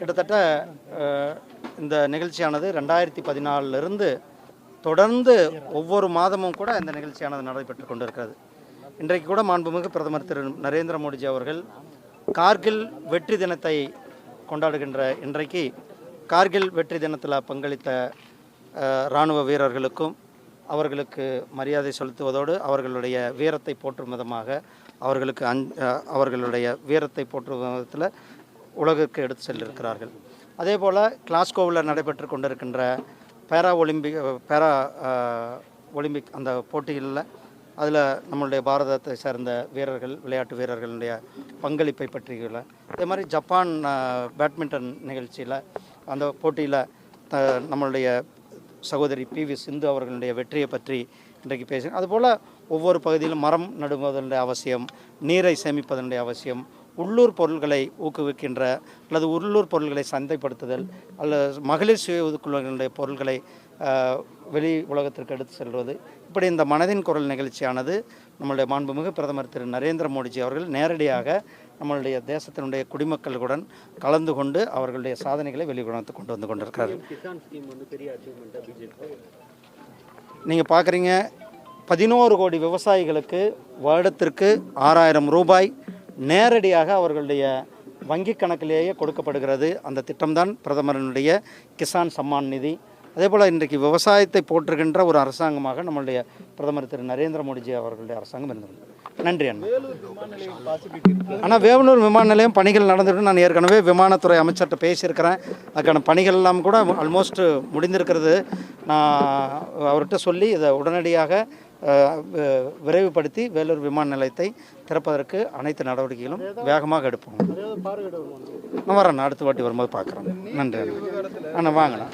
கிட்டத்தட்ட இந்த நிகழ்ச்சியானது 2014 தொடர்ந்து ஒவ்வொரு மாதமும் கூட இந்த நிகழ்ச்சியானது நடைபெற்று கொண்டிருக்கிறது. இன்றைக்கு கூட மாண்புமிகு பிரதமர் திரு நரேந்திர மோடிஜி அவர்கள் கார்கில் வெற்றி தினத்தை கொண்டாடுகின்ற இன்றைக்கு கார்கில் வெற்றி தினத்தில் பங்களித்த இராணுவ வீரர்களுக்கும் அவர்களுக்கு மரியாதை செலுத்துவதோடு அவர்களுடைய வீரத்தை போற்றும் விதமாக அவர்களுடைய வீரத்தை போற்றும் விதத்தில் உலகிற்கு எடுத்து சென்றிருக்கிறார்கள். அதே போல் கிளாஸ்கோவில் நடைபெற்று கொண்டிருக்கின்ற பேரா ஒலிம்பிக் அந்த போட்டிகளில் அதில் நம்மளுடைய பாரதத்தை சேர்ந்த வீரர்கள் விளையாட்டு வீரர்களுடைய பங்களிப்பை பற்றியுள்ள அதே மாதிரி ஜப்பான் பேட்மிண்டன் நிகழ்ச்சியில் அந்த போட்டியில் நம்மளுடைய சகோதரி PV சிந்து அவர்களுடைய வெற்றியை பற்றி இன்றைக்கு பேசுகிறேன். அதுபோல் ஒவ்வொரு பகுதியிலும் மரம் நடுவதனுடைய அவசியம், நீரை சேமிப்பதனுடைய அவசியம், உள்ளூர் பொருள்களை ஊக்குவிக்கின்ற அல்லது உள்ளூர் பொருள்களை சந்தைப்படுத்துதல் அல்லது மகளிர் சுய ஒதுக்குழுக்களுடைய பொருள்களை வெளி உலகத்திற்கு எடுத்து செல்வது, இப்படி இந்த மனதின் குரல் நிகழ்ச்சியானது நம்மளுடைய மாண்புமிகு பிரதமர் திரு நரேந்திர மோடிஜி அவர்கள் நேரடியாக நம்மளுடைய தேசத்தினுடைய குடிமக்களுடன் கலந்து கொண்டு அவர்களுடைய சாதனைகளை வெளியுறத்து கொண்டு வந்து கொண்டிருக்கிறார்கள். நீங்கள் பார்க்குறீங்க, 11 கோடி விவசாயிகளுக்கு வருடத்திற்கு 6000 ரூபாய் நேரடியாக அவர்களுடைய வங்கி கணக்கிலேயே கொடுக்கப்படுகிறது. அந்த திட்டம்தான் பிரதமரனுடைய கிசான் சம்மான் நிதி. அதே போல் இன்றைக்கு விவசாயத்தை போற்றுகின்ற ஒரு அரசாங்கமாக நம்மளுடைய பிரதமர் திரு நரேந்திர மோடிஜி அவர்களுடைய அரசாங்கம் இருந்தது. நன்றி அண்ணா. ஆனால் வேவனூர் விமான நிலையம் பணிகள் நடந்துட்டு நான் ஏற்கனவே விமானத்துறை அமைச்சர்கிட்ட பேசியிருக்கிறேன். அதுக்கான பணிகள் எல்லாம் கூட ஆல்மோஸ்ட் முடிந்திருக்கிறது. நான் அவர்கிட்ட சொல்லி இதை உடனடியாக விரைவுபடுத்தி வேலூர் விமான நிலையத்தை திறப்பதற்கு அனைத்து நடவடிக்கைகளும் வேகமாக எடுப்போம். நான் வரேன், அடுத்த வாட்டி வரும்போது பார்க்குறேன். நன்றி அண்ணா. வாங்கண்ணா.